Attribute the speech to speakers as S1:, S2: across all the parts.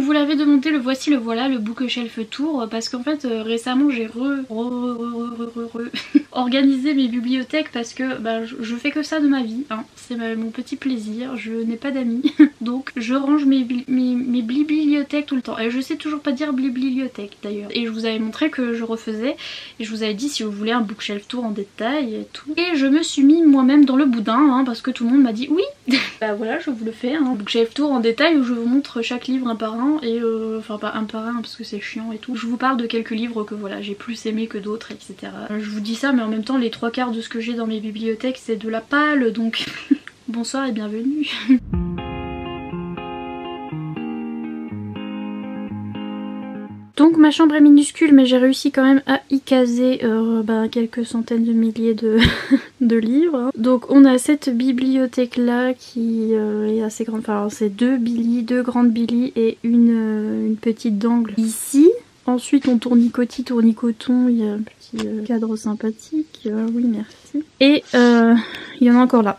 S1: vous l'avez demandé, le voici, le voilà, le bookshelf tour, parce qu'en fait récemment j'ai organisé mes bibliothèques parce que bah, je fais que ça de ma vie, hein. C'est mon petit plaisir, je n'ai pas d'amis, donc je range mes bibliothèques tout le temps. Et je sais toujours pas dire bibliothèque d'ailleurs. Et je vous avais montré que je refaisais, et je vous avais dit si vous voulez un bookshelf tour en détail et tout. Et je me suis mis moi-même dans le boudin, hein, parce que tout le monde m'a dit oui. Bah voilà, je vous le fais, hein. Bookshelf tour en détail où je vous montre chaque livre un par un, et enfin pas un par un parce que c'est chiant et tout. Je vous parle de quelques livres que voilà j'ai plus aimé que d'autres, etc. Je vous dis ça, mais en même temps les trois quarts de ce que j'ai dans mes bibliothèques c'est de la palle, donc bonsoir et bienvenue. Donc ma chambre est minuscule, mais j'ai réussi quand même à y caser quelques centaines de milliers de, de livres. Donc on a cette bibliothèque là qui est assez grande, enfin c'est deux grandes Billy et une petite d'angle ici. Ensuite on tournicotit, tournicoton, il y a un petit cadre sympathique, oui merci. Et il y en a encore là.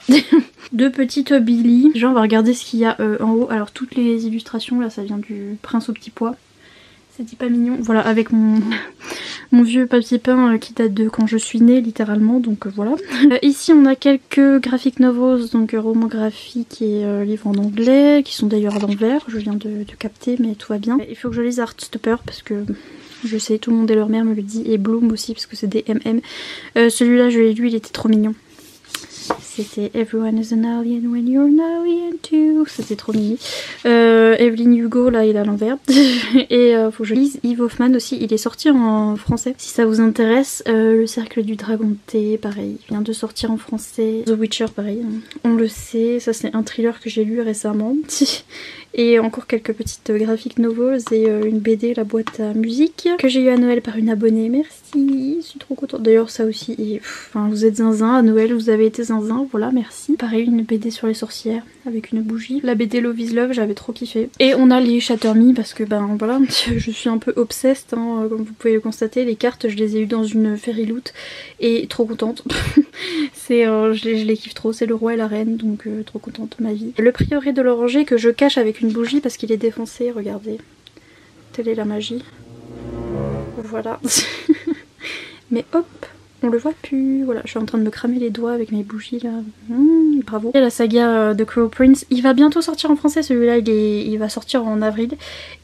S1: Deux petites Billy. Déjà on va regarder ce qu'il y a en haut. Alors toutes les illustrations là ça vient du Prince au petit pois. C'est pas mignon. Voilà, avec mon vieux papier peint qui date de quand je suis née littéralement, donc voilà. Ici on a quelques graphic novels, donc romans graphiques et livres en anglais, qui sont d'ailleurs à l'envers, je viens de capter mais tout va bien. Il faut que je lise Heartstopper parce que je sais, tout le monde et leur mère me le dit, et Bloom aussi parce que c'est des MM. Celui-là je l'ai lu, il était trop mignon. C'était Everyone is an alien when you're an alien too. C'était trop mignon. Evelyn Hugo, là, il est à l'envers. Et faut que je lise Yves Hoffman aussi. Il est sorti en français. Si ça vous intéresse, Le Cercle du Dragon de Thé, pareil. Il vient de sortir en français. The Witcher, pareil. On le sait. Ça, c'est un thriller que j'ai lu récemment. Et encore quelques petites graphic novels et une BD, La Boîte à musique, que j'ai eu à Noël par une abonnée. Merci, je suis trop contente. D'ailleurs ça aussi, et, enfin, vous êtes zinzin à Noël, vous avez été zinzin, voilà, merci. Pareil, une BD sur les sorcières avec une bougie. La BD Love is Love, j'avais trop kiffé. Et on a les Shatter Me parce que ben voilà, je suis un peu obsessed, hein, comme vous pouvez le constater. Les cartes, je les ai eues dans une Fairy Loot et trop contente. C'est, je les kiffe trop, c'est le roi et la reine, donc trop contente de ma vie. Le prieuré de l'oranger que je cache avec une bougie parce qu'il est défoncé, regardez. Telle est la magie. Voilà. Mais hop, on le voit plus. Voilà, je suis en train de me cramer les doigts avec mes bougies là. Bravo. Et la saga de Crow Prince, il va bientôt sortir en français, celui-là il va sortir en avril.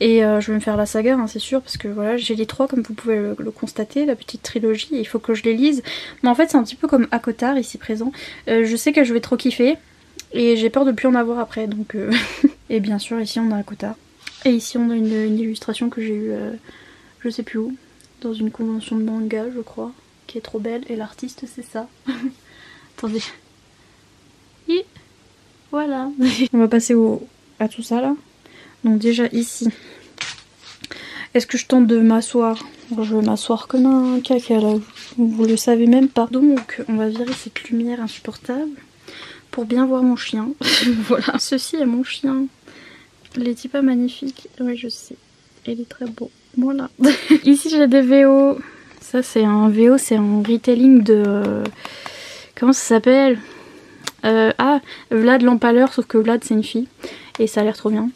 S1: Et je vais me faire la saga, hein, c'est sûr, parce que voilà, j'ai les trois comme vous pouvez le constater, la petite trilogie, il faut que je les lise. Mais en fait c'est un petit peu comme Akotar ici présent. Je sais que je vais trop kiffer. Et j'ai peur de plus en avoir après, donc... Et bien sûr, ici on a Akotar. Et ici on a une illustration que j'ai eue, je sais plus où, dans une convention de manga, je crois, qui est trop belle. Et l'artiste, c'est ça. Attendez. Et voilà. On va passer à tout ça, là. Donc déjà, ici. Est-ce que je tente de m'asseoir? Je vais m'asseoir comme un caca, là. Vous le savez même pas. Donc, on va virer cette lumière insupportable. Pour bien voir mon chien. Voilà. Ceci est mon chien. Il est pas magnifique. Oui, je sais. Il est très beau. Voilà. Ici, j'ai des VO. Ça, c'est un VO. C'est un retelling de... comment ça s'appelle? Vlad l'Empaleur. Sauf que Vlad, c'est une fille. Et ça a l'air trop bien.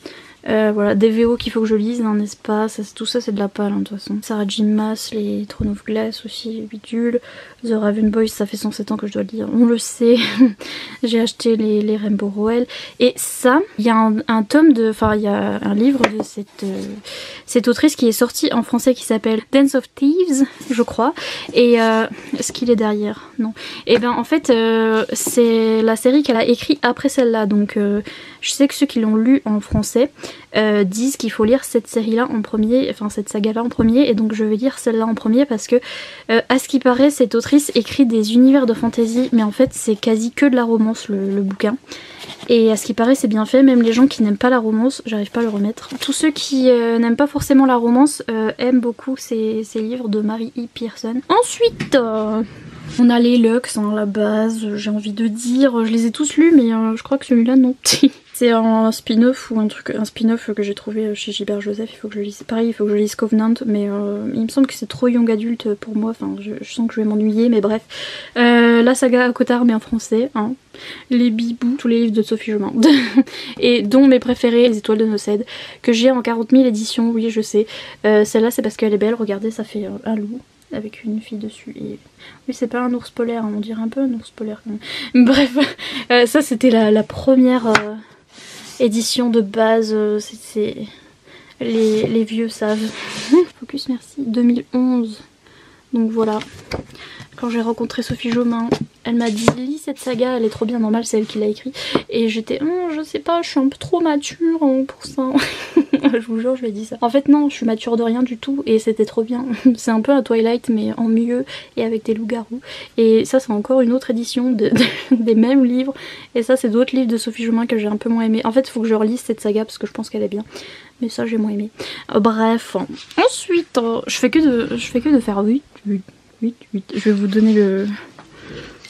S1: Voilà, des VO qu'il faut que je lise, un espace, tout ça c'est de la palle, hein, de toute façon. Sarah J. Maas, les Throne of Glass aussi, bidule. The Raven Boys, ça fait 107 ans que je dois le lire, on le sait. J'ai acheté les Rainbow Rowell. Et ça, il y a un tome de... enfin, il y a un livre de cette autrice qui est sortie en français qui s'appelle Dance of Thieves, je crois. Et est-ce qu'il est derrière? Non. Et ben en fait, c'est la série qu'elle a écrite après celle-là, donc je sais que ceux qui l'ont lu en français disent qu'il faut lire cette série-là en premier, enfin cette saga-là en premier, et donc je vais lire celle-là en premier parce que, à ce qui paraît, cette autrice écrit des univers de fantasy, mais en fait c'est quasi que de la romance le bouquin. Et à ce qui paraît c'est bien fait, même les gens qui n'aiment pas la romance, j'arrive pas à le remettre. Tous ceux qui n'aiment pas forcément la romance aiment beaucoup ces livres de Mary E. Pearson. Ensuite, on a les Lux, hein, la base, j'ai envie de dire, je les ai tous lus mais je crois que celui-là non. C'est un spin-off ou un spin-off que j'ai trouvé chez Gilbert Joseph. Il faut que je lise. Pareil, il faut que je lise Covenant, mais il me semble que c'est trop young adulte pour moi. Enfin, je sens que je vais m'ennuyer, mais bref. La saga Cotard, mais en français. Hein. Les Bibous, tous les livres de Sophie Jomain. Et dont mes préférés, Les Étoiles de Nocède, que j'ai en 40 000 éditions, oui, je sais. Celle-là, c'est parce qu'elle est belle. Regardez, ça fait un loup avec une fille dessus. Et oui, c'est pas un ours polaire, hein. On dirait un peu un ours polaire quand même. Bref, ça c'était la première édition de base. C'est les vieux savent. Focus, merci. 2011. Donc voilà. Quand j'ai rencontré Sophie Jomain, elle m'a dit lis cette saga, elle est trop bien, normal, c'est elle qui l'a écrit. Et j'étais je sais pas, je suis un peu trop mature pour ça. Je vous jure, je lui ai dit ça. En fait non, je suis mature de rien du tout et c'était trop bien. C'est un peu un Twilight mais en mieux et avec des loups-garous. Et ça c'est encore une autre édition des mêmes livres. Et ça c'est d'autres livres de Sophie Jomain que j'ai un peu moins aimé. En fait il faut que je relise cette saga parce que je pense qu'elle est bien. Mais ça j'ai moins aimé. Bref. Ensuite, je fais que de faire 8. Je vais vous donner le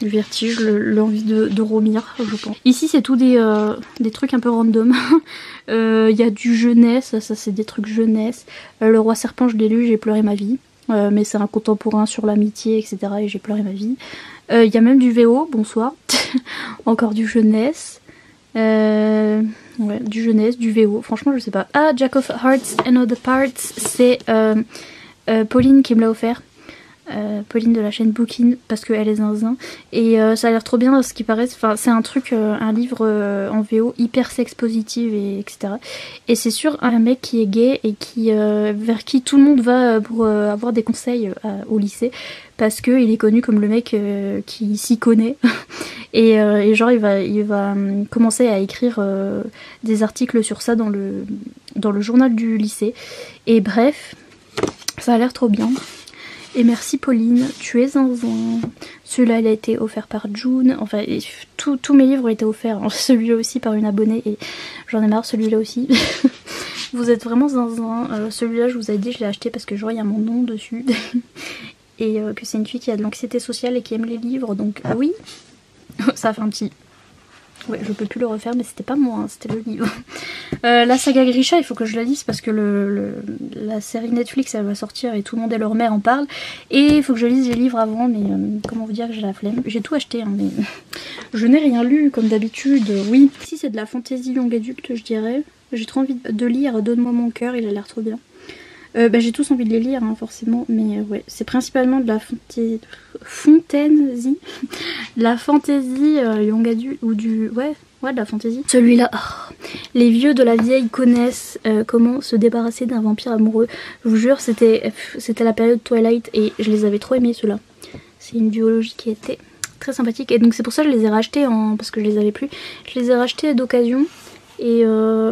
S1: vertige, l'envie de romir, je pense. Ici c'est tout des trucs un peu random. Il y a du jeunesse, ça c'est des trucs jeunesse. Le Roi Serpent je l'ai lu, j'ai pleuré ma vie. Mais c'est un contemporain sur l'amitié, etc. Et j'ai pleuré ma vie. Il y a même du VO, bonsoir. Encore du jeunesse. Ouais, du jeunesse, du VO, franchement je sais pas. Ah, Jack of Hearts and Other Parts, c'est Pauline qui me l'a offert. Pauline de la chaîne Bookin parce qu'elle est zinzin et ça a l'air trop bien à ce qui paraît. Enfin, c'est un truc, un livre en VO hyper sex positive et etc. Et c'est sur un mec qui est gay et qui vers qui tout le monde va pour avoir des conseils au lycée parce que il est connu comme le mec qui s'y connaît et genre il va commencer à écrire des articles sur ça dans le journal du lycée et bref, ça a l'air trop bien. Et merci Pauline, tu es zinzin. Celui-là il a été offert par June. Enfin tous mes livres ont été offerts. Celui-là aussi par une abonnée et j'en ai marre, celui-là aussi. Vous êtes vraiment zinzin. Celui-là je vous ai dit je l'ai acheté parce que genre il y a mon nom dessus. Et que c'est une fille qui a de l'anxiété sociale et qui aime les livres. Donc oui, ça a fait un petit... Ouais, je peux plus le refaire, mais c'était pas moi, hein, c'était le livre. La saga Grisha, il faut que je la lise parce que la série Netflix elle va sortir et tout le monde et leur mère en parle. Et il faut que je lise les livres avant, mais comment vous dire que j'ai la flemme. J'ai tout acheté, hein, mais je n'ai rien lu comme d'habitude. Oui, si c'est de la fantaisie young adulte, je dirais. J'ai trop envie de lire Donne-moi mon cœur, il a l'air trop bien. J'ai tous envie de les lire, hein, forcément, mais ouais, c'est principalement de la fantaisie. La fantaisie young adulte, ou du... Ouais, de la fantaisie. Celui-là, les vieux de la vieille connaissent comment se débarrasser d'un vampire amoureux. Je vous jure, c'était la période Twilight et je les avais trop aimés, ceux-là. C'est une duologie qui était très sympathique et donc c'est pour ça que je les ai rachetés parce que je les avais plus. Je les ai rachetés d'occasion. Et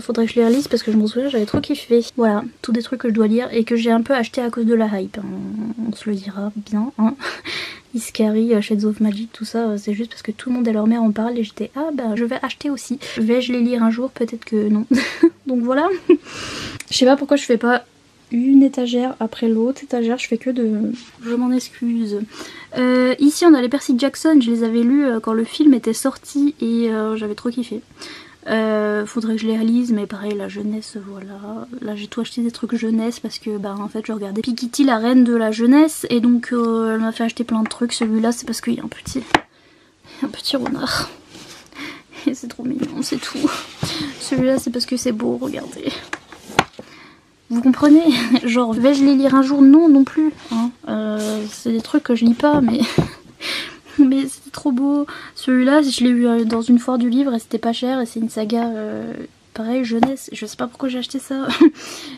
S1: faudrait que je les relise parce que je m'en souviens, j'avais trop kiffé. Voilà, tous des trucs que je dois lire et que j'ai un peu acheté à cause de la hype. On se le dira bien, hein. Iskari, Shades of Magic, tout ça, c'est juste parce que tout le monde et leur mère en parle et j'étais je vais acheter aussi. Vais-je les lire un jour? Peut-être que non. Donc voilà. Je sais pas pourquoi je fais pas une étagère après l'autre étagère, je fais que de... Je m'en excuse. Ici on a les Percy Jackson, je les avais lus quand le film était sorti et j'avais trop kiffé. Faudrait que je les relise, mais pareil, la jeunesse, voilà. Là j'ai tout acheté des trucs jeunesse parce que en fait je regardais Piketty, la reine de la jeunesse, et donc elle m'a fait acheter plein de trucs. Celui-là c'est parce qu'il y a un petit renard. Et c'est trop mignon, c'est tout. Celui-là c'est parce que c'est beau, regardez. Vous comprenez? Genre, vais-je les lire un jour? Non plus. Hein. C'est des trucs que je lis pas, mais... mais c'était trop beau. Celui-là, je l'ai eu dans une foire du livre et c'était pas cher. Et c'est une saga, pareil, jeunesse. Je sais pas pourquoi j'ai acheté ça.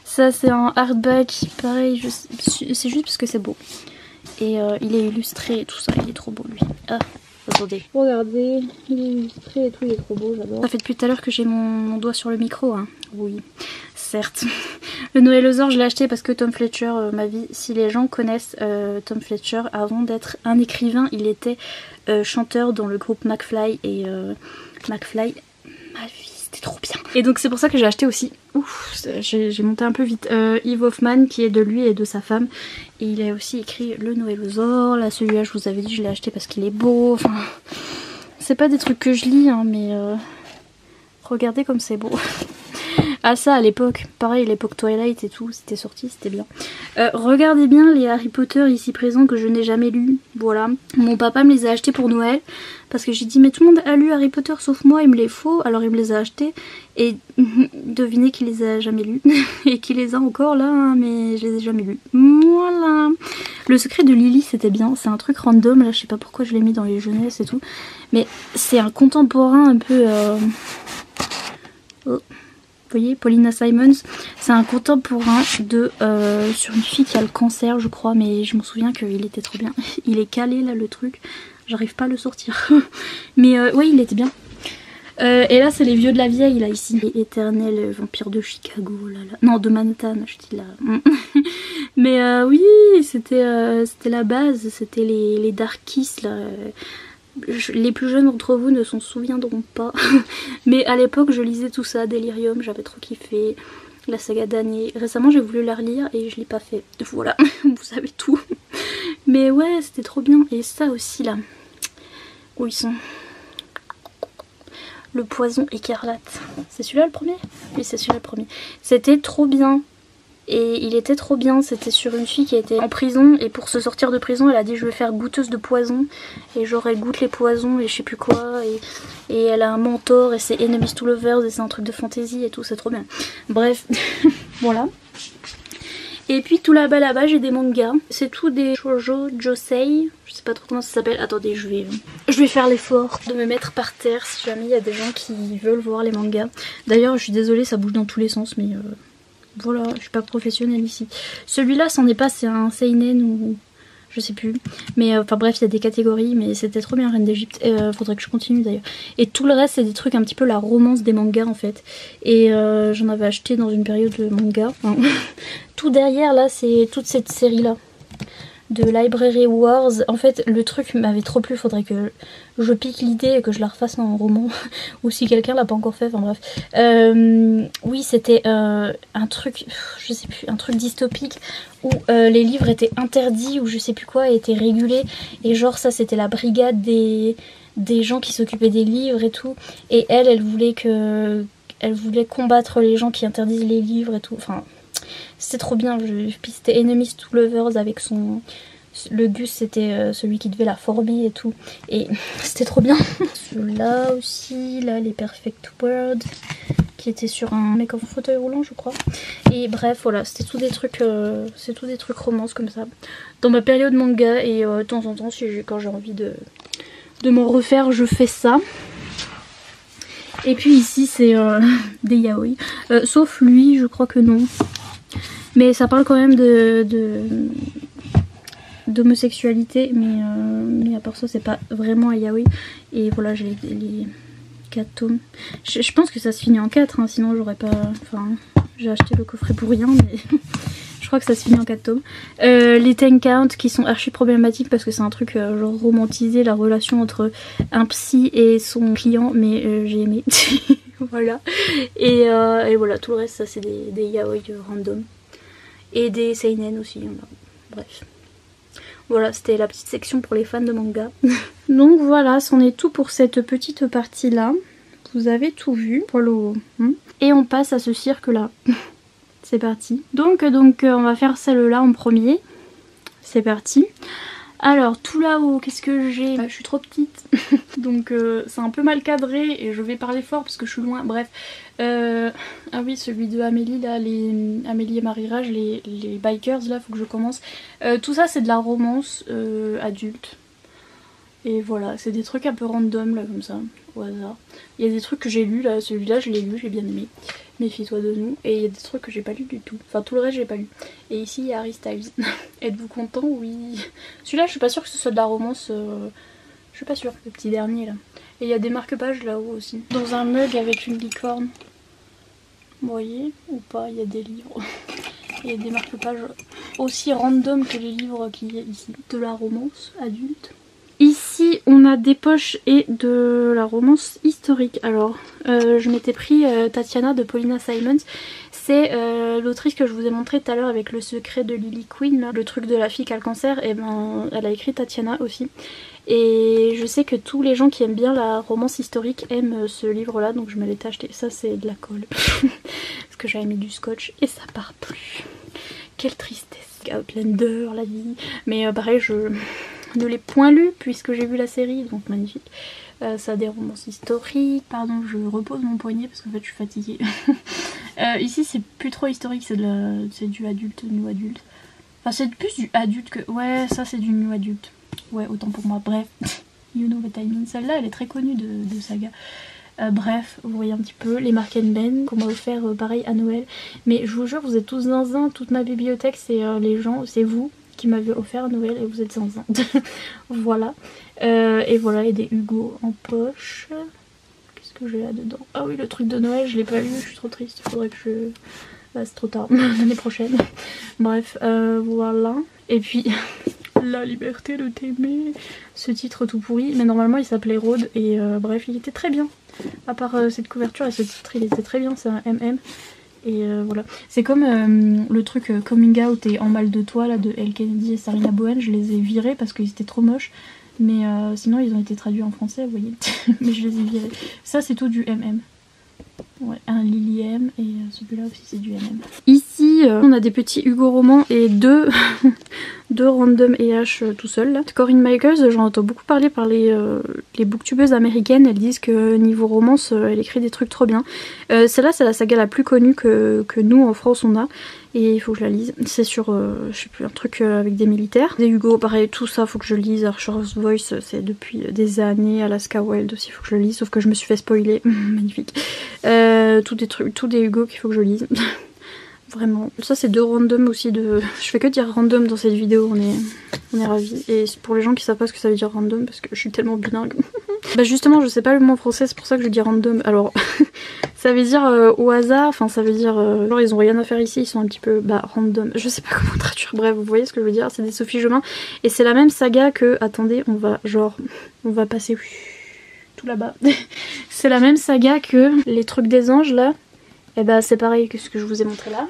S1: Ça, c'est un hardback. Pareil, c'est juste parce que c'est beau. Et il est illustré et tout ça. Il est trop beau, lui. Ah, attendez. Regardez, il est illustré et tout. Il est trop beau, j'adore. Ça fait depuis tout à l'heure que j'ai mon doigt sur le micro, hein. Oui. Certes. Le Noël aux Or, je l'ai acheté parce que Tom Fletcher m'a vie. Si les gens connaissent Tom Fletcher, avant d'être un écrivain, il était chanteur dans le groupe McFly. Et McFly, ma vie, c'était trop bien. Et donc c'est pour ça que j'ai acheté aussi. Ouf, j'ai monté un peu vite. Eve Hoffman, qui est de lui et de sa femme. Et il a aussi écrit Le Noël aux Or. Là, celui-là, je vous avais dit, je l'ai acheté parce qu'il est beau. Enfin, c'est pas des trucs que je lis, hein, mais... Regardez comme c'est beau. Ah ça à l'époque, pareil l'époque Twilight et tout, c'était sorti, c'était bien. Regardez bien les Harry Potter ici présents que je n'ai jamais lus, voilà. Mon papa me les a achetés pour Noël, parce que j'ai dit mais tout le monde a lu Harry Potter sauf moi, il me les faut, alors il me les a achetés. Et devinez qu'il les a jamais lus, et qu'il les a encore là, hein, mais je les ai jamais lus. Voilà. Le secret de Lily c'était bien, c'est un truc random, là je sais pas pourquoi je l'ai mis dans les jeunesses et tout. Mais c'est un contemporain un peu... Oh. Vous voyez, Paulina Simons, c'est un contemporain de sur une fille qui a le cancer, je crois, mais je me souviens qu'il était trop bien. Il est calé là le truc, j'arrive pas à le sortir. Mais ouais, il était bien. Et là, c'est les vieux de la vieille là ici. Les éternels vampires de Chicago, là, là. Non, de Manhattan, je dis là. Mais oui, c'était la base, c'était les Darkies là. Les plus jeunes d'entre vous ne s'en souviendront pas. Mais à l'époque je lisais tout ça, Delirium, j'avais trop kiffé. La saga d'année. Récemment j'ai voulu la relire et je l'ai pas fait. Voilà, vous savez tout. Mais ouais, c'était trop bien. Et ça aussi là. Où ils sont. Le poison écarlate. C'est celui-là le premier? Oui, c'est celui-là le premier. C'était trop bien. Et il était trop bien, c'était sur une fille qui était en prison et pour se sortir de prison elle a dit je vais faire goûteuse de poison et genre elle goûte les poisons et je sais plus quoi et elle a un mentor et c'est Enemies to Lovers et c'est un truc de fantasy et tout, c'est trop bien. Bref, voilà. Et puis tout là-bas j'ai des mangas, c'est tout des shoujo josei, je sais pas trop comment ça s'appelle, attendez je vais faire l'effort de me mettre par terre si jamais il y a des gens qui veulent voir les mangas. D'ailleurs je suis désolée ça bouge dans tous les sens mais... Voilà, je suis pas professionnelle ici. Celui-là, c'en est pas, c'est un seinen ou je sais plus. Mais enfin bref, il y a des catégories, mais c'était trop bien Reine d'Égypte. Faudrait que je continue d'ailleurs. Et tout le reste, c'est des trucs un petit peu la romance des mangas en fait. Et j'en avais acheté dans une période de manga. Enfin, tout derrière là, c'est toute cette série là de Library Wars. En fait, le truc m'avait trop plu, faudrait que je pique l'idée et que je la refasse en roman. Ou si quelqu'un l'a pas encore fait, enfin bref. Oui, c'était un truc, je sais plus, un truc dystopique où les livres étaient interdits ou je sais plus quoi, étaient régulés. Et genre ça, c'était la brigade des gens qui s'occupaient des livres et tout. Et elle voulait combattre les gens qui interdisent les livres et tout. Enfin... C'était trop bien, puis c'était Enemies to Lovers avec son... Le Gus c'était celui qui devait la former et tout. Et c'était trop bien. Ceux-là aussi, là les Perfect World qui étaient sur un mec en fauteuil roulant je crois. Et bref voilà, c'était tout des trucs c'est tout des trucs romances comme ça. Dans ma période manga et de temps en temps quand j'ai envie de m'en refaire je fais ça. Et puis ici c'est des yaoi. Sauf lui je crois que non. Mais ça parle quand même d'homosexualité, mais à part ça c'est pas vraiment un yaoi. Et voilà, j'ai les 4 tomes. Je pense que ça se finit en 4, hein, sinon j'aurais pas... Enfin, j'ai acheté le coffret pour rien, mais je crois que ça se finit en 4 tomes. Les 10 count qui sont archi problématiques parce que c'est un truc genre romantisé, la relation entre un psy et son client, mais j'ai aimé. Voilà. Et voilà, tout le reste ça c'est des yaoi random. Et des seinen aussi, bref. Voilà, c'était la petite section pour les fans de manga. Donc voilà, c'en est tout pour cette petite partie là. Vous avez tout vu. Voilà. Et on passe à ce cirque là. C'est parti. Donc on va faire celle-là en premier. C'est parti. Alors tout là-haut, qu'est-ce que j'ai? Je suis trop petite. Donc c'est un peu mal cadré et je vais parler fort parce que je suis loin. Bref. Ah oui, celui de Amélie là, Amélie et Marie-Rage, les bikers là, faut que je commence. Tout ça c'est de la romance adulte. Et voilà, c'est des trucs un peu random là comme ça, au hasard. Il y a des trucs que j'ai lus là, celui-là je l'ai lu, j'ai bien aimé. Méfie-toi de nous. Et il y a des trucs que j'ai pas lu du tout. Enfin tout le reste j'ai pas lu. Et ici il y a Harry Styles. Êtes-vous content? Oui. Celui-là je suis pas sûre que ce soit de la romance. Je suis pas sûre, le petit dernier là. Et il y a des marque-pages là-haut aussi. Dans un mug avec une licorne. Vous voyez ou pas, il y a des livres. Il y a des marque-pages aussi random que les livres qu'il y a ici. De la romance adulte. Ici on a des poches et de la romance historique. Alors je m'étais pris Tatiana de Paulina Simons. C'est l'autrice que je vous ai montré tout à l'heure avec le secret de Lily Queen, là, le truc de la fille qui a le cancer. Et ben elle a écrit Tatiana aussi. Et je sais que tous les gens qui aiment bien la romance historique aiment ce livre là, donc je me l'étais acheté. Ça c'est de la colle, parce que j'avais mis du scotch et ça part plus. Quelle tristesse. Outlander, la vie. Mais pareil, je ne l'ai point lu puisque j'ai vu la série, donc magnifique. Ça a des romances historiques. Pardon, je repose mon poignet parce qu'en fait je suis fatiguée. Ici c'est plus trop historique, c'est du adulte, new adulte. Enfin c'est plus du adulte que... Ouais, ça c'est du new adulte. Ouais, autant pour moi. Bref, you know what I mean. Celle-là elle est très connue de Saga. Bref, vous voyez un petit peu les Mark Ben qu'on m'a offert pareil à Noël. Mais je vous jure, vous êtes tous zinzin. Toute ma bibliothèque, c'est les gens, c'est vous qui m'avez offert à Noël et vous êtes zinzin. Voilà. Et voilà, et des Hugo en poche. Qu'est-ce que j'ai là dedans? Ah oui, le truc de Noël, je l'ai pas lu, je suis trop triste. Il faudrait que je... Bah, c'est trop tard, l'année prochaine. Bref, voilà. Et puis... La liberté de t'aimer, ce titre tout pourri, mais normalement il s'appelait Road et bref il était très bien. À part cette couverture et ce titre il était très bien, c'est un MM. Et voilà, c'est comme le truc Coming Out et En mal de toi là de Elle Kennedy et Sarina Bowen, je les ai virés parce qu'ils étaient trop moches. Mais sinon ils ont été traduits en français, vous voyez. Mais je les ai virés. Ça c'est tout du MM. Ouais, un Lily M et celui-là aussi c'est du MM. Ici on a des petits Hugo romans et deux random EH tout seul là. Corinne Michaels, j'en entends beaucoup parler par les booktubeuses américaines. Elles disent que niveau romance elle écrit des trucs trop bien. Celle-là c'est la saga la plus connue que nous en France on a. Et il faut que je la lise. C'est sur, je sais plus, un truc avec des militaires. Des Hugo, pareil, tout ça faut que je lise. Archer's Voice, c'est depuis des années. Alaska Wild aussi, faut que je le lise. Sauf que je me suis fait spoiler. Magnifique. Tous des trucs, tous des Hugo qu'il faut que je lise. Vraiment. Ça c'est deux random aussi de... Je fais que dire random dans cette vidéo, on est ravis. Et pour les gens qui savent pas ce que ça veut dire random, parce que je suis tellement bilingue. Bah justement, je sais pas le mot en français, c'est pour ça que je dis random. Alors, ça veut dire au hasard, enfin ça veut dire... genre ils ont rien à faire ici, ils sont un petit peu... Bah random, je sais pas comment traduire. Bref, vous voyez ce que je veux dire, c'est des Sophie Jomain. Et c'est la même saga que... Attendez, on va passer... tout là-bas. C'est la même saga que les trucs des anges là. Et bah c'est pareil que ce que je vous ai montré là.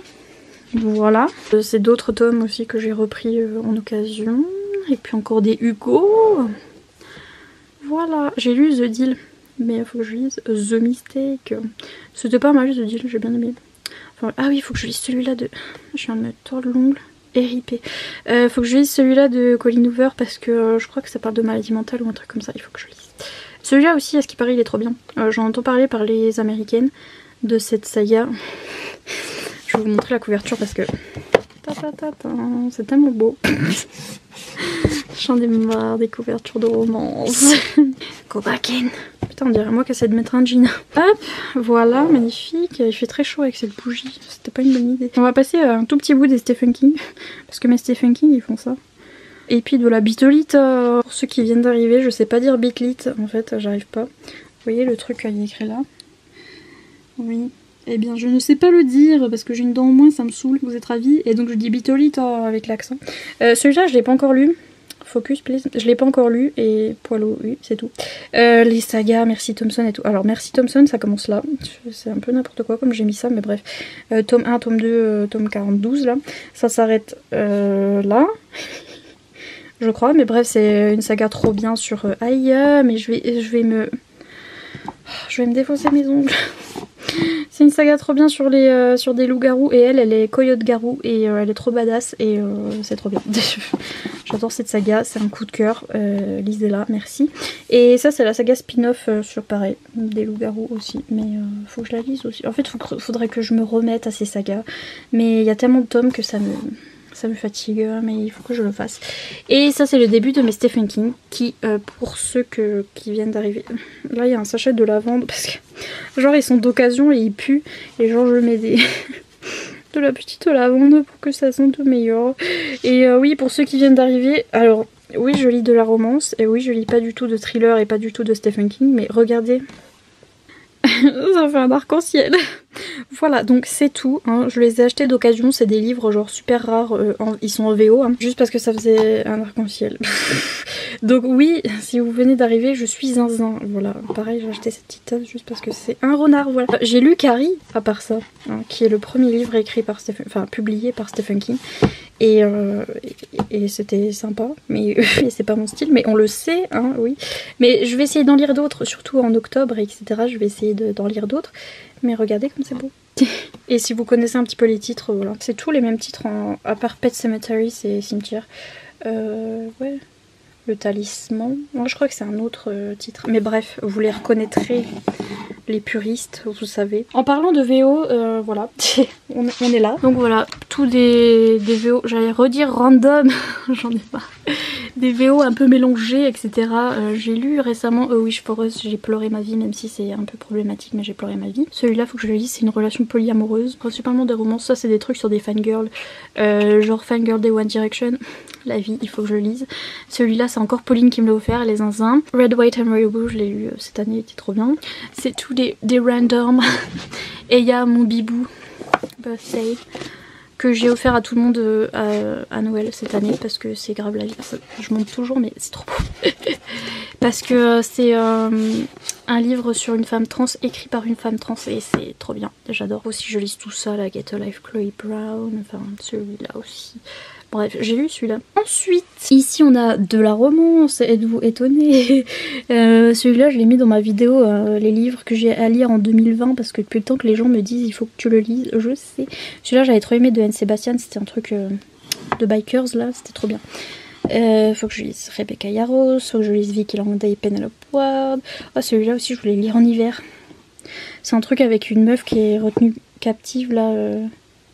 S1: Voilà. C'est d'autres tomes aussi que j'ai repris en occasion. Et puis encore des Hugo. Voilà. J'ai lu The Deal. Mais il faut que je lise The Mistake. C'était pas mal The Deal, j'ai bien aimé. Enfin, ah oui, il faut que je lise celui-là de... Je viens de me tordre l'ongle. RIP. Faut que je lise celui-là de Colleen Hoover parce que je crois que ça parle de maladie mentale ou un truc comme ça. Il faut que je lise. Celui-là aussi, à ce qui paraît, il est trop bien. J'en entends parler par les américaines de cette saga. Je vais vous montrer la couverture parce que c'est tellement beau. J'en ai marre des couvertures de romance. Go back in. Putain, on dirait moi qui essaie de mettre un jean. Hop, voilà, magnifique. Il fait très chaud avec cette bougie. C'était pas une bonne idée. On va passer à un tout petit bout des Stephen King. Parce que mes Stephen King, ils font ça. Et puis de la bitolite. Pour ceux qui viennent d'arriver, je sais pas dire bitlite. En fait, j'arrive pas. Vous voyez le truc qu'il y a écrit là? Oui. Eh bien, je ne sais pas le dire parce que j'ai une dent en moins, ça me saoule, vous êtes ravis. Et donc je dis bitolite avec l'accent. Celui-là, je l'ai pas encore lu. Focus, please. Je l'ai pas encore lu et Poilot, oui, c'est tout. Les sagas, Merci Thompson et tout. Alors, Merci Thompson, ça commence là. C'est un peu n'importe quoi comme j'ai mis ça, mais bref. Tome 1, tome 2, tome 42 là. Ça s'arrête là. Je crois, mais bref, c'est une saga trop bien sur... Aïe, mais je vais me défausser mes ongles. C'est une saga trop bien sur des loups-garous et elle est coyote-garou et elle est trop badass et c'est trop bien. J'adore cette saga, c'est un coup de cœur, lisez-la, merci. Et ça c'est la saga spin-off sur pareil, des loups-garous aussi, mais faut que je la lise aussi. En fait faudrait que je me remette à ces sagas, mais il y a tellement de tomes que ça me fatigue, mais il faut que je le fasse. Et ça c'est le début de mes Stephen King, qui pour ceux qui viennent d'arriver, là il y a un sachet de lavande, parce que genre ils sont d'occasion et ils puent, et genre je mets de la petite lavande pour que ça sente meilleur. Et oui, pour ceux qui viennent d'arriver, alors oui je lis de la romance, et oui je lis pas du tout de thriller et pas du tout de Stephen King, mais regardez Ça fait un arc-en-ciel. Voilà, donc c'est tout, hein. Je les ai achetés d'occasion, c'est des livres genre super rares, ils sont en VO, hein, juste parce que ça faisait un arc-en-ciel. Donc oui, si vous venez d'arriver, je suis zinzin. Voilà, pareil, j'ai acheté cette petite tasse juste parce que c'est un renard, voilà. J'ai lu Carrie, à part ça, hein, qui est le premier livre écrit par publié par Stephen King. Et c'était sympa, mais c'est pas mon style, mais on le sait, hein, oui. Mais je vais essayer d'en lire d'autres, surtout en octobre, etc. Je vais essayer d'en lire d'autres. Mais regardez comme c'est beau. Et si vous connaissez un petit peu les titres, voilà. C'est tous les mêmes titres, à part Pet Sematary, c'est Cimetière. Ouais. Le Talisman. Moi, je crois que c'est un autre titre. Mais bref, vous les reconnaîtrez, les puristes, vous savez. En parlant de VO, voilà, on est là. Donc voilà, tous des VO, j'allais redire random, j'en ai pas. Des VO un peu mélangés, etc. J'ai lu récemment A Wish for Us, j'ai pleuré ma vie, même si c'est un peu problématique, mais j'ai pleuré ma vie. Celui-là, faut que je le lise, c'est une relation polyamoureuse, principalement des romances. Ça, c'est des trucs sur des fangirls, genre Fangirl des One Direction. La vie, il faut que je le lise. Celui-là, c'est encore Pauline qui me l'a offert, les zinzins. Red, White and Rainbow, je l'ai lu cette année, il était trop bien. C'est tous des random. Et il y a mon bibou, Birthday, que j'ai offert à tout le monde à Noël cette année parce que c'est grave la vie. Je monte toujours mais c'est trop beau. Parce que c'est un livre sur une femme trans écrit par une femme trans et c'est trop bien. J'adore. Aussi je lis tout ça, la Get a Life Chloe Brown, enfin celui-là aussi. Bref, j'ai lu celui-là. Ensuite, ici on a de la romance, êtes-vous étonnés? Celui-là, je l'ai mis dans ma vidéo, les livres que j'ai à lire en 2020, parce que depuis le temps que les gens me disent il faut que tu le lises, je sais. Celui-là, j'avais trop aimé de Anne Sébastien, c'était un truc de bikers là, c'était trop bien. Faut que je lise Rebecca Yarros, faut que je lise Vicky Landais et Penelope Ward. Oh, celui-là aussi, je voulais lire en hiver. C'est un truc avec une meuf qui est retenue captive là.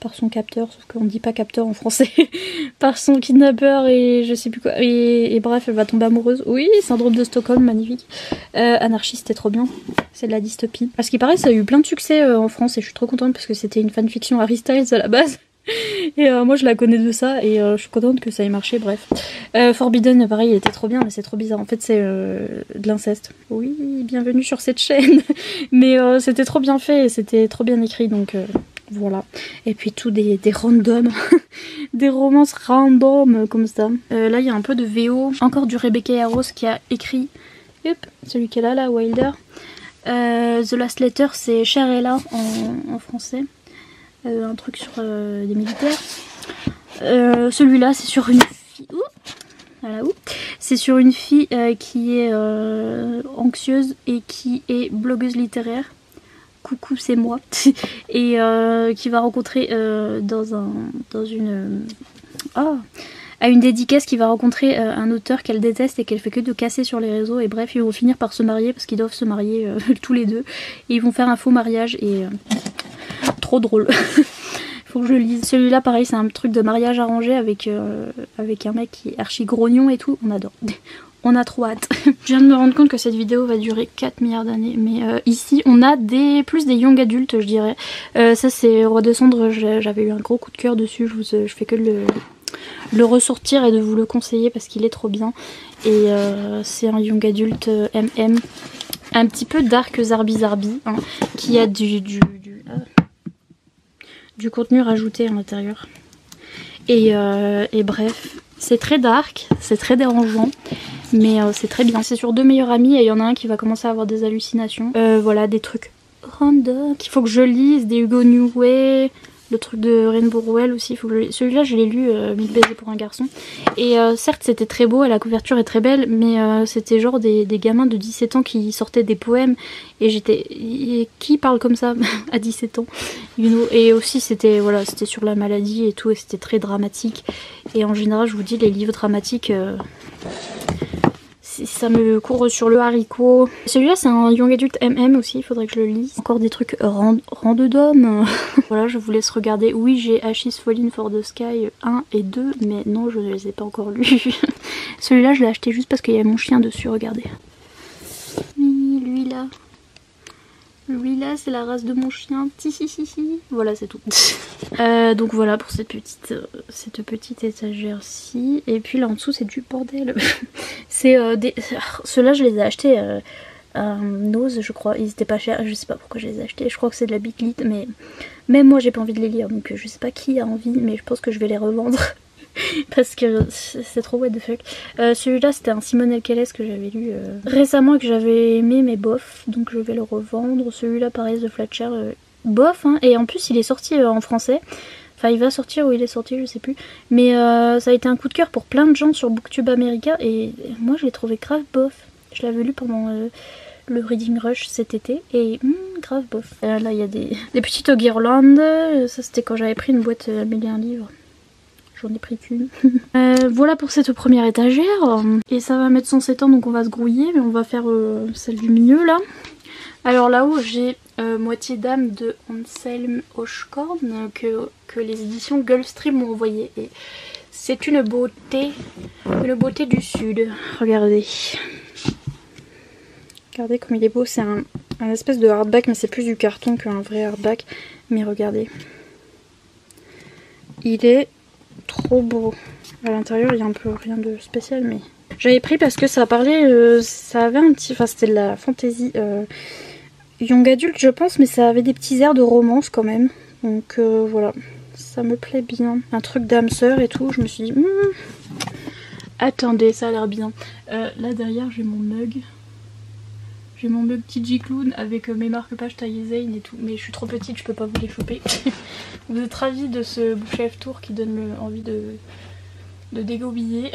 S1: Par son capteur, sauf qu'on dit pas capteur en français, par son kidnappeur et je sais plus quoi, et bref, elle va tomber amoureuse. Oui, syndrome de Stockholm, magnifique. Anarchiste, c'était trop bien, c'est de la dystopie. Parce qu'il paraît, ça a eu plein de succès en France et je suis trop contente parce que c'était une fanfiction Harry Styles à la base. Et moi je la connais de ça et je suis contente que ça ait marché, bref. Forbidden, pareil, il était trop bien, mais c'est trop bizarre. En fait, c'est de l'inceste. Oui, bienvenue sur cette chaîne. Mais c'était trop bien fait et c'était trop bien écrit, donc voilà. Et puis tout des randoms, des romances random comme ça. Là, il y a un peu de VO. Encore du Rebecca Yarros qui a écrit, hop, celui qui est là, Wilder. The Last Letter, c'est Cherella en français. Un truc sur des militaires. Celui-là, c'est sur une fille. Voilà, c'est sur une fille qui est anxieuse et qui est blogueuse littéraire. Coucou, c'est moi. Et qui va rencontrer à une dédicace, qui va rencontrer un auteur qu'elle déteste et qu'elle fait que de casser sur les réseaux. Et bref, ils vont finir par se marier parce qu'ils doivent se marier tous les deux. Et ils vont faire un faux mariage et trop drôle. Faut que je lise. Celui-là, pareil, c'est un truc de mariage arrangé avec un mec qui est archi grognon et tout. On adore. On a trop hâte. Je viens de me rendre compte que cette vidéo va durer 4 milliards d'années. Mais ici, on a plus des young adultes, je dirais. Ça, c'est Roi de Cendre. J'avais eu un gros coup de cœur dessus. Je fais que le ressortir et de vous le conseiller parce qu'il est trop bien. Et c'est un young adulte MM. Un petit peu dark zarbi, hein, qui a du contenu rajouté à l'intérieur. Et bref, c'est très dark, c'est très dérangeant, mais c'est très bien. C'est sur deux meilleurs amis et il y en a un qui va commencer à avoir des hallucinations. Voilà, des trucs random qu'il faut que je lise, des Hugo Newway, le truc de Rainbow Rowell aussi, faut que je lise. Celui-là je l'ai lu, 1000 baisers pour un garçon. Et certes c'était très beau et la couverture est très belle, mais c'était genre des gamins de 17 ans qui sortaient des poèmes. Et j'étais... Qui parle comme ça à 17 ans, you know. Et aussi c'était sur la maladie et tout, et c'était très dramatique. Et en général je vous dis, les livres dramatiques... ça me court sur le haricot. Celui-là c'est un young adult MM aussi, il faudrait que je le lise. Encore des trucs random. Voilà, je vous laisse regarder. Oui, j'ai Ashes Falling for the Sky 1 et 2, mais non, je ne les ai pas encore lus. Celui-là je l'ai acheté juste parce qu'il y a mon chien dessus, regardez. Lui là. Lui là, c'est la race de mon chien. Voilà, c'est tout. Donc voilà pour cette petite étagère-ci. Et puis là en dessous, c'est du bordel. C'est ceux-là, je les ai achetés Nose je crois, ils étaient pas chers, je sais pas pourquoi je les ai achetés, je crois que c'est de la Big Lit, mais même moi j'ai pas envie de les lire, donc je sais pas qui a envie, mais je pense que je vais les revendre. Parce que c'est trop what the fuck. Celui-là c'était un Simone Elkeles que j'avais lu récemment et que j'avais aimé mais bof, donc je vais le revendre. Celui-là pareil, The Fletcher, bof hein. Et en plus il est sorti en français. Enfin il va sortir ou il est sorti je sais plus. Mais ça a été un coup de cœur pour plein de gens sur Booktube America et moi je l'ai trouvé grave bof. Je l'avais lu pendant le Reading Rush cet été et grave bof. Là il y a des petites guirlandes, ça c'était quand j'avais pris une boîte à 1001 livres. J'en ai pris qu'une. Voilà pour cette première étagère. Et ça va mettre 107 ans donc on va se grouiller. Mais on va faire celle du milieu là. Alors là-haut j'ai Moitié d'âme de Anselm Hochkorn que les éditions Gulfstream m'ont envoyé. Et c'est une beauté du sud. Regardez. Regardez comme il est beau. C'est un espèce de hardback mais c'est plus du carton qu'un vrai hardback. Mais regardez. Il est trop beau. À l'intérieur il y a un peu rien de spécial mais j'avais pris parce que ça parlait, ça avait un petit, enfin c'était de la fantasy young adulte je pense, mais ça avait des petits airs de romance quand même, donc voilà, ça me plaît bien. Un truc d'âme sœur et tout, je me suis dit attendez, ça a l'air bien. Là derrière j'ai mon mug. J'ai mon mug TG Clown avec mes marque-pages taillé Zane et tout, mais je suis trop petite, je peux pas vous les choper. Vous êtes ravis de ce bouche-à-lèvres tour qui donne envie de dégobiller.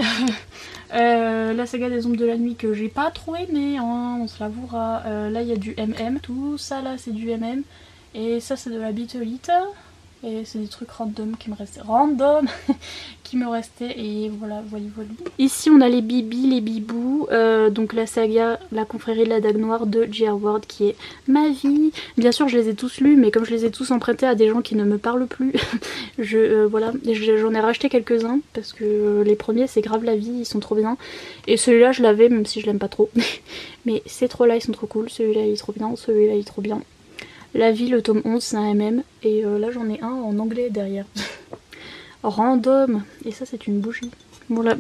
S1: La saga des ombres de la nuit que j'ai pas trop aimé, hein, on se l'avouera. Là il y a du MM, tout ça là c'est du MM, et ça c'est de la Beatlite. Et c'est des trucs random qui me restaient. Et voilà, voilà. Ici on a les bibis, les bibous. Donc la saga La confrérie de la dague noire de J.R. Ward qui est ma vie. Bien sûr je les ai tous lus, mais comme je les ai tous empruntés à des gens qui ne me parlent plus, voilà, j'en ai racheté quelques-uns parce que les premiers c'est grave la vie, ils sont trop bien. Et celui-là je l'avais même si je l'aime pas trop. Mais ces trois-là ils sont trop cool, celui-là il est trop bien, celui-là il est trop bien. La vie, le tome 11, c'est un MM. Et là, j'en ai un en anglais derrière. Random. Et ça, c'est une bougie. Voilà.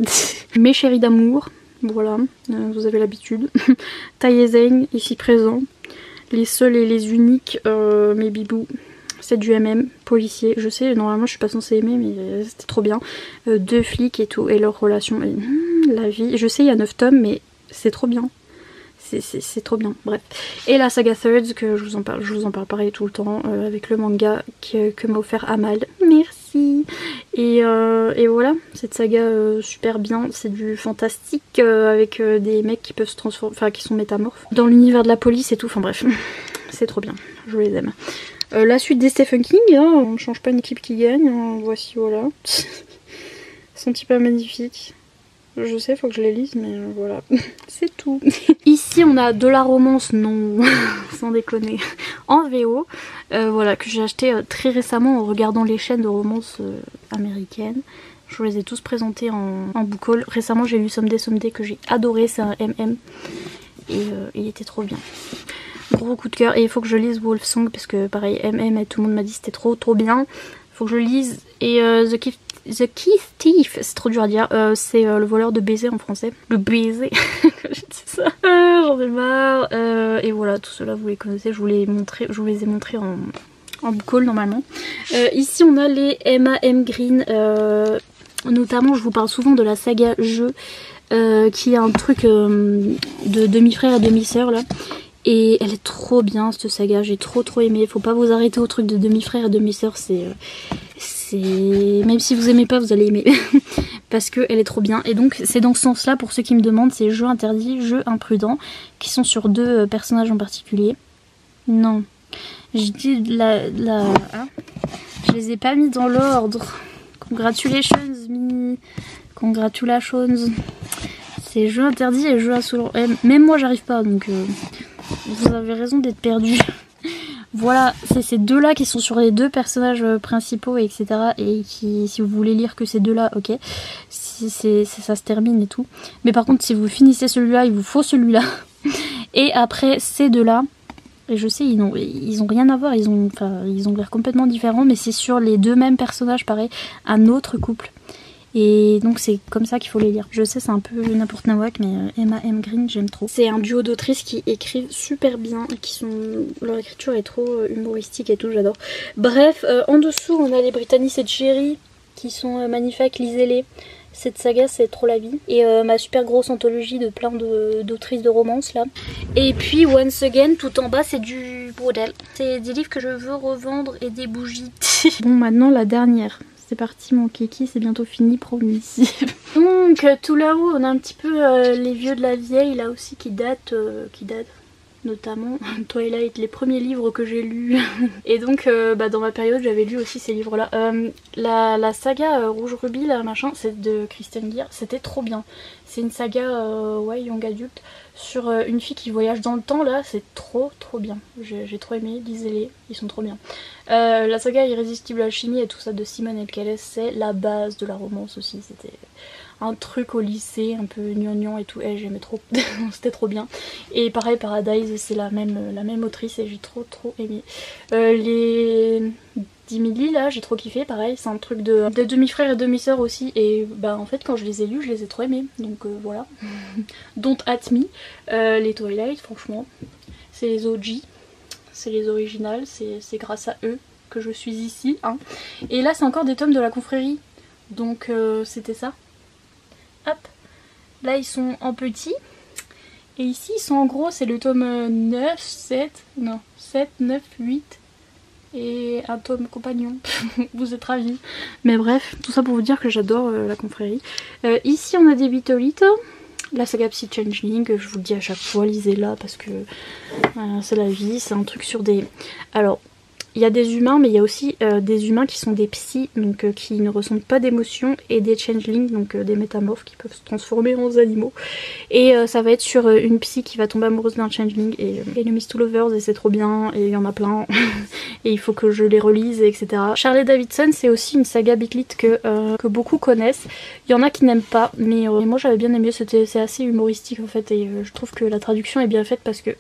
S1: Mes chéris d'amour. Voilà. Vous avez l'habitude. Taillé Zane, ici présent. Les seuls et les uniques, mes bibous. C'est du MM, policier. Je sais, normalement, je suis pas censée aimer, mais c'était trop bien. Deux flics et tout. Et leur relation. Et, la vie. Je sais, il y a 9 tomes, mais c'est trop bien. C'est trop bien, bref. Et la saga Thirds, que je vous en parle pareil tout le temps, avec le manga que m'a offert Amal. Merci. Et voilà, cette saga super bien, c'est du fantastique avec des mecs qui peuvent se transformer, enfin qui sont métamorphes. Dans l'univers de la police et tout, enfin bref, c'est trop bien, je les aime. La suite des Stephen King, hein, on ne change pas une équipe qui gagne, hein, voici voilà. Son type est magnifique. Je sais, faut que je les lise, mais voilà, c'est tout. Ici, on a de la romance, non, sans déconner, en VO, voilà, que j'ai acheté très récemment en regardant les chaînes de romance américaines. Je vous les ai tous présentés en book haul. Récemment, j'ai lu Someday que j'ai adoré, c'est un MM, et il était trop bien. Gros coup de cœur, et il faut que je lise Wolfsong, parce que pareil, MM, et tout le monde m'a dit c'était trop bien. Faut que je lise, et The Keith Thief, c'est trop dur à dire, c'est le voleur de baiser en français. Le baiser, quand je dis ça, j'en ai marre. Et voilà, tout cela vous les connaissez, je vous les ai montrés en book haul normalement. Ici on a les M.A.M. Green, notamment je vous parle souvent de la saga Jeu, qui est un truc de demi-frère et demi-sœur là. Et elle est trop bien cette saga, j'ai trop aimé. Faut pas vous arrêter au truc de demi-frère et demi-sœur, même si vous aimez pas, vous allez aimer. Parce qu'elle est trop bien. Et donc c'est dans ce sens là, pour ceux qui me demandent, c'est Jeux interdits, Jeux imprudents, qui sont sur deux personnages en particulier. Non, je dis hein, je les ai pas mis dans l'ordre. Congratulations me. Congratulations. C'est Jeux interdits et Jeux à solo. Même moi j'arrive pas, donc vous avez raison d'être perdu. Voilà, c'est ces deux là qui sont sur les deux personnages principaux, etc. Et qui, si vous voulez lire que ces deux là, ok, ça se termine et tout. Mais par contre si vous finissez celui-là, il vous faut celui-là. Et après ces deux là, et je sais ils ont rien à voir, ils ont l'air complètement différents, mais c'est sur les deux mêmes personnages, pareil, un autre couple. Et donc c'est comme ça qu'il faut les lire. Je sais c'est un peu n'importe nawak, mais Emma M. Green j'aime trop. C'est un duo d'autrices qui écrivent super bien, leur écriture est trop humoristique et tout, j'adore. Bref, en dessous on a les Britannies et Cherry qui sont magnifiques, lisez-les. Cette saga c'est trop la vie. Et ma super grosse anthologie de plein d'autrices de romance là. Et puis once again tout en bas c'est du bordel. C'est des livres que je veux revendre et des bougies. Bon maintenant la dernière. C'est parti mon kiki, c'est bientôt fini, promis. Donc tout là-haut on a un petit peu les vieux de la vieille là aussi qui datent. Notamment Twilight, les premiers livres que j'ai lus. Et donc dans ma période j'avais lu aussi ces livres là. La saga Rouge Rubis là machin, c'est de Christiane Guir, c'était trop bien. C'est une saga young adulte sur une fille qui voyage dans le temps là, c'est trop bien. J'ai trop aimé, lisez-les, ils sont trop bien. La saga Irrésistible Alchimie et tout ça de Simone Elkales, c'est la base de la romance aussi, c'était un truc au lycée, un peu gnangnan et tout, j'aimais trop, c'était trop bien. Et pareil Paradise, c'est la même autrice et j'ai trop aimé. Les 10 000 lits là, j'ai trop kiffé, pareil, c'est un truc de demi-frères et demi-sœurs aussi, et en fait quand je les ai lus, je les ai trop aimés, donc voilà. Don't at me. Les Twilight, franchement, c'est les OG, c'est les originales, c'est grâce à eux que je suis ici, hein. Et là c'est encore des tomes de la confrérie, donc c'était ça. Hop, là ils sont en petit, et ici ils sont en gros, c'est le tome 7, 9, 8 et un tome compagnon. Vous êtes ravis. Mais bref, tout ça pour vous dire que j'adore la confrérie. Ici on a des Beatolites, la saga Psy Changeling, je vous le dis à chaque fois, lisez-la parce que c'est la vie, c'est un truc sur des... Alors... Il y a des humains, mais il y a aussi des humains qui sont des psys, donc qui ne ressentent pas d'émotions, et des changelings, donc des métamorphes qui peuvent se transformer en animaux. Et ça va être sur une psy qui va tomber amoureuse d'un changeling, et Enemies to Lovers, et c'est trop bien, et il y en a plein, et il faut que je les relise, etc. Charlie Davidson, c'est aussi une saga Bitlit que beaucoup connaissent. Il y en a qui n'aiment pas, mais moi j'avais bien aimé, c'est assez humoristique en fait, et je trouve que la traduction est bien faite parce que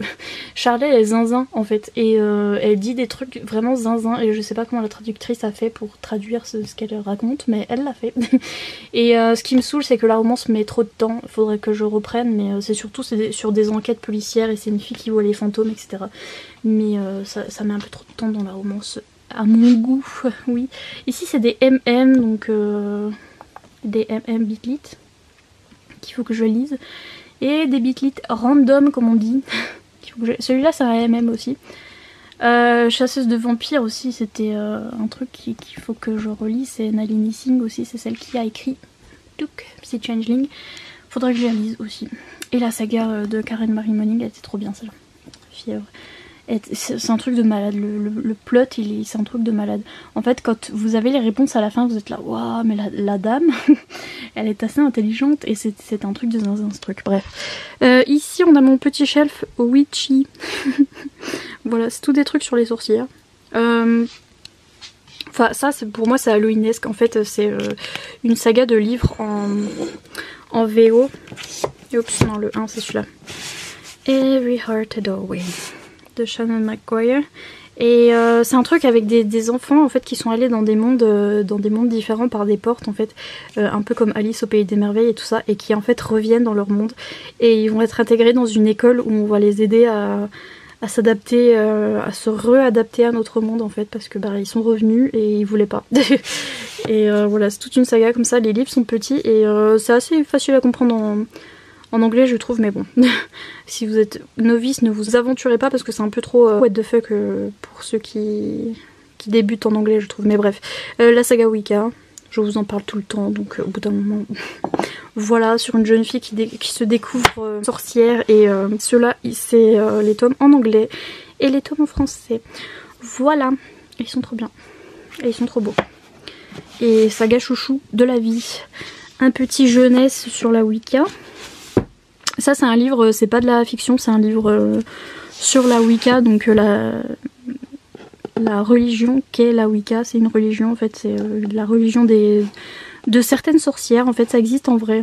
S1: Charlie elle est zinzin en fait, et elle dit des trucs vraiment zinzin, et je sais pas comment la traductrice a fait pour traduire ce qu'elle raconte, mais elle l'a fait. Et ce qui me saoule, c'est que la romance met trop de temps, il faudrait que je reprenne, mais c'est surtout sur des enquêtes policières, et c'est une fille qui voit les fantômes, etc. Mais ça met un peu trop de temps dans la romance, à mon goût, oui. Ici c'est des MM, donc des MM Bitlit, qu'il faut que je lise, et des Bitlit random comme on dit. Celui-là c'est un MM aussi. Chasseuse de vampires aussi, c'était un truc qu'il faut que je relise. C'est Nalini Singh aussi, c'est celle qui a écrit Psy Changeling. Faudrait que je la lise aussi. Et la saga de Karen Marie Moning, elle était trop bien celle-là. Fièvre. C'est un truc de malade, le plot c'est un truc de malade. En fait quand vous avez les réponses à la fin, vous êtes là waouh, mais la dame elle est assez intelligente, et c'est un truc de zinzin ce truc. Bref, ici on a mon petit shelf witchy. Voilà, c'est tout des trucs sur les sorcières. Enfin ça pour moi c'est halloweenesque, en fait c'est une saga de livres en VO. Oups, non, le 1 c'est celui-là. Every Heart a Doorway de Shannon McGuire, et c'est un truc avec des enfants en fait qui sont allés dans des mondes différents par des portes en fait, un peu comme Alice au Pays des Merveilles et tout ça, et qui en fait reviennent dans leur monde, et ils vont être intégrés dans une école où on va les aider à s'adapter, à se réadapter à notre monde en fait, parce que ils sont revenus et ils voulaient pas. Et voilà, c'est toute une saga comme ça, les livres sont petits, et c'est assez facile à comprendre en anglais je trouve, mais bon, si vous êtes novice, ne vous aventurez pas parce que c'est un peu trop what the fuck pour ceux qui débutent en anglais je trouve, mais bref. La saga Wicca, je vous en parle tout le temps, donc au bout d'un moment, voilà, sur une jeune fille qui se découvre sorcière, et ceux-là c'est les tomes en anglais et les tomes en français. Voilà, ils sont trop bien, et ils sont trop beaux. Et saga chouchou de la vie, un petit jeunesse sur la Wicca. Ça c'est un livre, c'est pas de la fiction, c'est un livre sur la Wicca, donc la religion qu'est la Wicca. C'est une religion en fait, c'est la religion de certaines sorcières, en fait ça existe en vrai.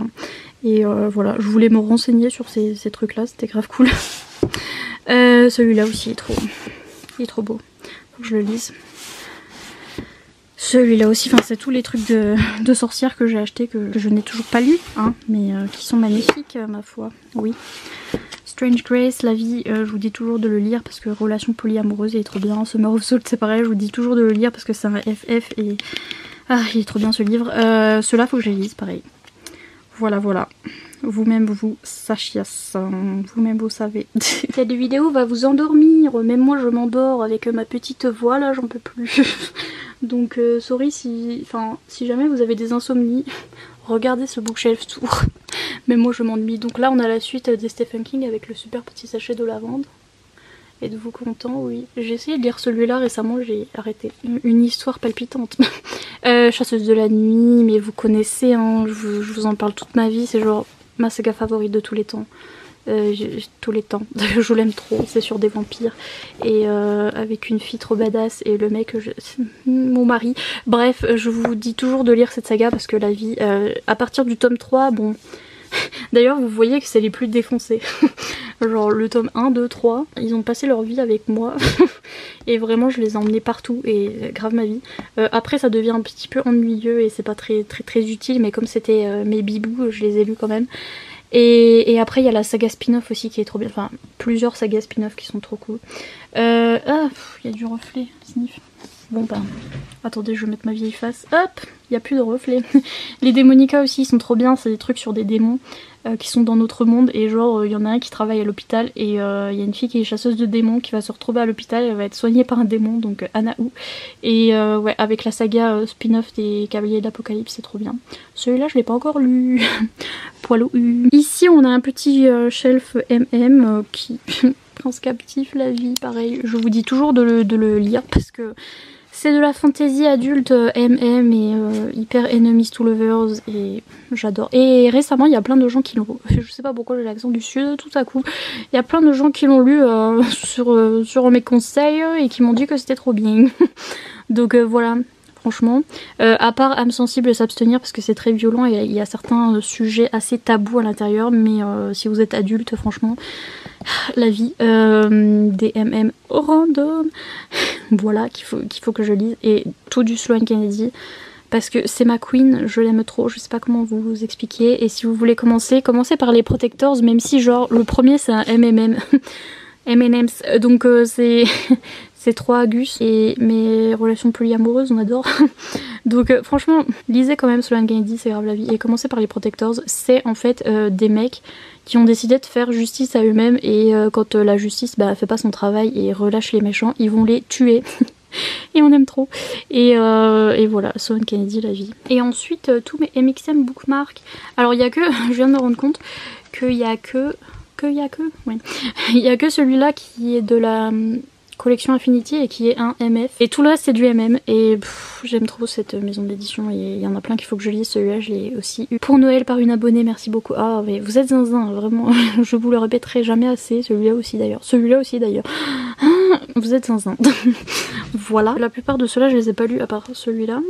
S1: Et voilà, je voulais me renseigner sur ces trucs là, c'était grave cool. Celui-là aussi il est trop beau, faut que je le lise. Celui-là aussi, enfin c'est tous les trucs de sorcières que j'ai acheté que je n'ai toujours pas lu, hein, mais qui sont magnifiques ma foi, oui. Strange Grace, la vie, je vous dis toujours de le lire parce que relation polyamoureuse il est trop bien. Summer of Salt c'est pareil, je vous dis toujours de le lire parce que c'est un FF et ah il est trop bien ce livre. Ceux-là faut que je les lise pareil. Voilà voilà. Vous-même vous sachiez ça, vous-même vous savez. Cette vidéo va vous endormir, même moi je m'endors avec ma petite voix là, j'en peux plus. Donc sorry si jamais vous avez des insomnies, regardez ce bookshelf tour. Mais moi je m'ennuie. Donc là on a la suite des Stephen King avec le super petit sachet de lavande. Êtes-vous content? Oui. J'ai essayé de lire celui-là récemment, j'ai arrêté. Une histoire palpitante. Chasseuse de la nuit, mais vous connaissez, hein, je vous en parle toute ma vie, c'est genre ma saga favorite de tous les temps. Tous les temps, je l'aime trop, c'est sur des vampires et avec une fille trop badass et le mec, mon mari. Bref, je vous dis toujours de lire cette saga parce que la vie, à partir du tome 3, bon... D'ailleurs vous voyez que c'est les plus défoncés. Genre le tome 1, 2, 3, ils ont passé leur vie avec moi et vraiment je les ai emmenés partout et grave ma vie. Après ça devient un petit peu ennuyeux et c'est pas très utile, mais comme c'était mes bibous, je les ai lus quand même. Et après il y a la saga spin-off aussi qui est trop bien, enfin plusieurs sagas spin-off qui sont trop cool. Ah, il y a du reflet, sniff. Bon bah, attendez, je vais mettre ma vieille face. Hop, il n'y a plus de reflet. Les Démonica aussi, ils sont trop bien, c'est des trucs sur des démons qui sont dans notre monde. Et genre, il y en a un qui travaille à l'hôpital et il y a une fille qui est chasseuse de démons qui va se retrouver à l'hôpital, elle va être soignée par un démon, donc Anaou. Et ouais, avec la saga spin-off des Cavaliers de l'Apocalypse, c'est trop bien. Celui-là, je l'ai pas encore lu. Poilou. Ici, on a un petit shelf MM qui... Prince captif, la vie, pareil. Je vous dis toujours de le lire parce que c'est de la fantasy adulte MM et hyper enemies to lovers et j'adore. Et récemment il y a plein de gens qui l'ont, je sais pas pourquoi j'ai l'accent du sud tout à coup, il y a plein de gens qui l'ont lu sur mes conseils et qui m'ont dit que c'était trop bien. Donc voilà. Franchement, à part âme sensible s'abstenir parce que c'est très violent et il y a certains sujets assez tabous à l'intérieur, mais si vous êtes adulte, franchement, la vie, des MM random, voilà, qu'il faut que je lise, et tout du Sloane Kennedy, parce que c'est ma queen, je l'aime trop, je sais pas comment vous expliquer, et si vous voulez commencez par les Protectors, même si genre, le premier c'est un MMM, M&M's, donc c'est... C'est 3 Gus et mes relations polyamoureuses, on adore. Donc franchement, lisez quand même Sloane Kennedy, c'est grave la vie. Et commencez par les Protectors, c'est en fait des mecs qui ont décidé de faire justice à eux-mêmes et quand la justice fait pas son travail et relâche les méchants, ils vont les tuer. Et on aime trop. Et voilà, Sloane Kennedy, la vie. Et ensuite, tous mes MXM bookmarks. Alors il y a que, je viens de me rendre compte qu'il y a que... Ouais. Il y a que celui-là qui est de la... collection Infinity et qui est un MF et tout le reste c'est du MM et j'aime trop cette maison d'édition et il y en a plein qu'il faut que je lise. Celui-là je l'ai aussi eu pour Noël par une abonnée, merci beaucoup. Ah mais vous êtes zinzin vraiment. Je vous le répéterai jamais assez. Celui-là aussi d'ailleurs vous êtes zinzin. Voilà, la plupart de ceux-là je les ai pas lus à part celui-là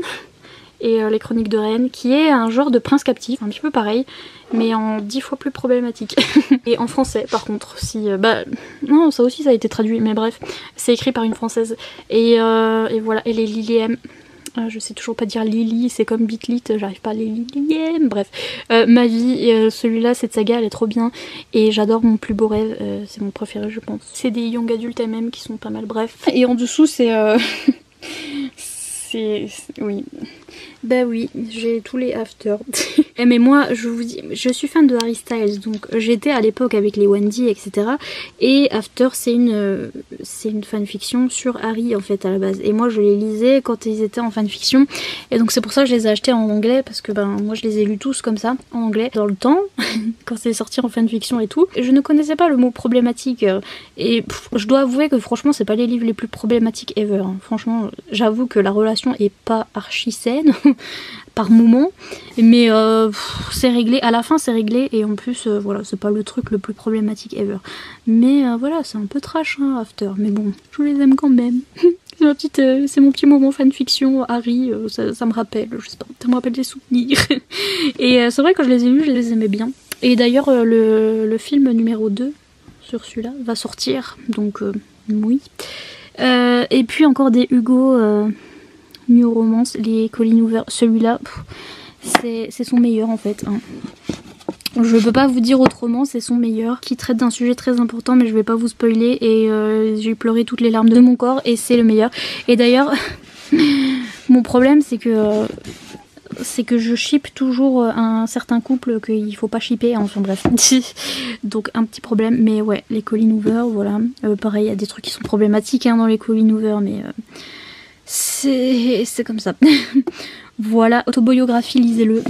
S1: et les Chroniques de Rennes qui est un genre de prince captif, un petit peu pareil mais en 10 fois plus problématique. Et en français par contre, si non ça aussi ça a été traduit mais bref, c'est écrit par une française et voilà. Et les Lily M, je sais toujours pas dire Lily, c'est comme Bitlit, j'arrive pas à les Lily M, bref. Ma vie, celui-là, cette saga elle est trop bien et j'adore Mon plus beau rêve, c'est mon préféré je pense. C'est des young adultes MM qui sont pas mal, bref. Et en dessous c'est oui. Bah oui, j'ai tous les after. Mais moi, je vous dis, je suis fan de Harry Styles, donc j'étais à l'époque avec les Wendy, etc. Et After, c'est une fanfiction sur Harry en fait à la base. Et moi, je les lisais quand ils étaient en fanfiction. Et donc c'est pour ça que je les ai achetés en anglais, parce que moi je les ai lus tous comme ça, en anglais, dans le temps, quand c'est sorti en fanfiction et tout. Je ne connaissais pas le mot problématique. Et je dois avouer que franchement, c'est pas les livres les plus problématiques ever. Hein. Franchement, j'avoue que la relation est pas archi saine. Par moment, mais c'est réglé, à la fin c'est réglé et en plus voilà, c'est pas le truc le plus problématique ever, mais voilà, c'est un peu trash hein, After, mais bon, je les aime quand même. C'est mon petit moment fanfiction Harry, ça me rappelle, je sais pas, ça me rappelle des souvenirs. Et c'est vrai que je les ai lus, je les aimais bien. Et d'ailleurs le film numéro 2 sur celui-là va sortir, donc oui. Et puis encore des Hugo New Romance, les Colleen Hoover. Celui-là, c'est son meilleur en fait. Hein. Je peux pas vous dire autrement, c'est son meilleur, qui traite d'un sujet très important, mais je vais pas vous spoiler, et j'ai pleuré toutes les larmes de mon corps, et c'est le meilleur. Et d'ailleurs, mon problème c'est que je ship toujours un certain couple qu'il faut pas shipper, enfin bref. Donc un petit problème, mais ouais, les Colleen Hoover, voilà. Pareil, il y a des trucs qui sont problématiques hein, dans les Colleen Hoover, mais c'est comme ça. Voilà, autobiographie, lisez-le.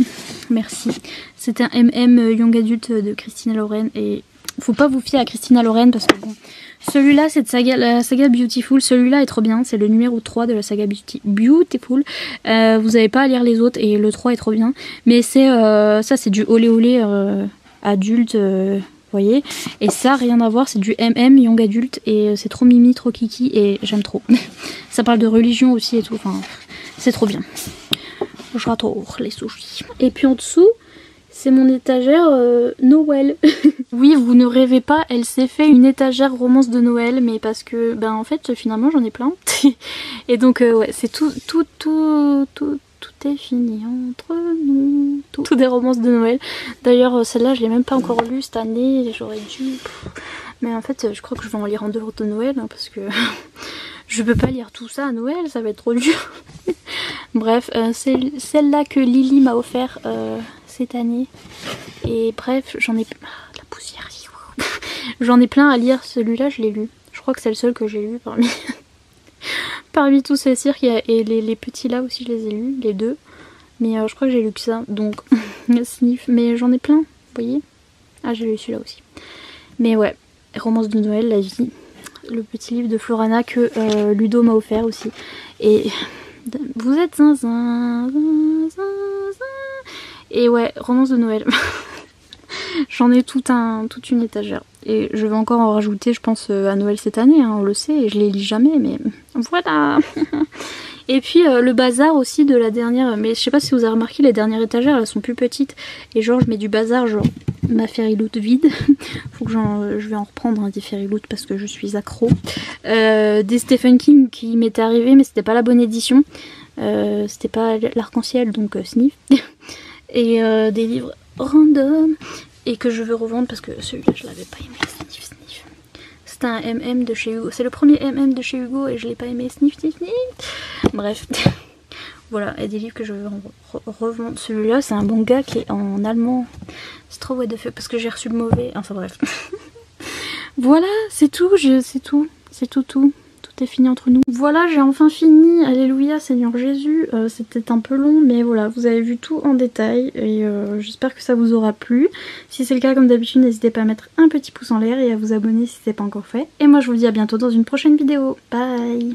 S1: Merci. C'était un MM Young Adult de Christina Lauren, et faut pas vous fier à Christina Lauren parce que bon, celui-là c'est la saga Beautiful, celui-là est trop bien, c'est le numéro 3 de la saga Beautiful. Vous avez pas à lire les autres et le 3 est trop bien, mais c'est ça c'est du olé olé adulte, voyez, et ça rien à voir, c'est du MM Young Adult et c'est trop mimi, trop kiki et j'aime trop. Ça parle de religion aussi et tout, enfin c'est trop bien. J'adore les sushis. Et puis en dessous, c'est mon étagère Noël. Oui, vous ne rêvez pas, elle s'est fait une étagère romance de Noël, mais parce que, ben en fait, finalement, j'en ai plein. Et donc, ouais, c'est tout est fini entre nous. Tout des romances de Noël. D'ailleurs, celle-là, je l'ai même pas encore lue cette année, j'aurais dû. Mais en fait, je crois que je vais en lire en dehors de Noël, hein, parce que je peux pas lire tout ça à Noël, ça va être trop dur. Bref, c'est celle-là que Lily m'a offert cette année. Et bref, j'en ai... Ah, de la poussière. J'en ai plein à lire, celui-là je l'ai lu. Je crois que c'est le seul que j'ai lu parmi... parmi tous ces cirques. Et les petits là aussi je les ai lus, les deux. Mais je crois que j'ai lu que ça, donc sniff. Mais j'en ai plein, vous voyez. Ah, j'ai lu celui-là aussi. Mais ouais, romance de Noël, la vie. Le petit livre de Florana que Ludo m'a offert aussi. Et vous êtes zinzin, zinzin. Et ouais, romance de Noël. J'en ai toute une étagère. Et je vais encore en rajouter, je pense, à Noël cette année, hein, on le sait, et je les lis jamais, mais voilà. Et puis le bazar aussi de la dernière, mais je sais pas si vous avez remarqué, les dernières étagères, elles sont plus petites. Et genre, je mets du bazar, genre ma Fairyloot vide. Faut que je vais en reprendre hein, des Fairyloot parce que je suis accro. Des Stephen King qui m'étaient arrivés, mais c'était pas la bonne édition. C'était pas l'arc-en-ciel, donc sniff. Et des livres random et que je veux revendre parce que celui-là je l'avais pas aimé. Sniff sniff. C'est un MM de chez Hugo. C'est le premier MM de chez Hugo et je l'ai pas aimé. Sniff sniff sniff. Bref. Voilà, et des livres que je veux revendre. Celui-là c'est un manga qui est en allemand. C'est trop what the fuck parce que j'ai reçu le mauvais. Enfin bref. Voilà, c'est tout. C'est tout. C'est tout. Tout est fini entre nous. Voilà, j'ai enfin fini. Alléluia, Seigneur Jésus. C'était un peu long, mais voilà, vous avez vu tout en détail. Et j'espère que ça vous aura plu. Si c'est le cas, comme d'habitude, n'hésitez pas à mettre un petit pouce en l'air et à vous abonner si ce n'est pas encore fait. Et moi, je vous dis à bientôt dans une prochaine vidéo. Bye!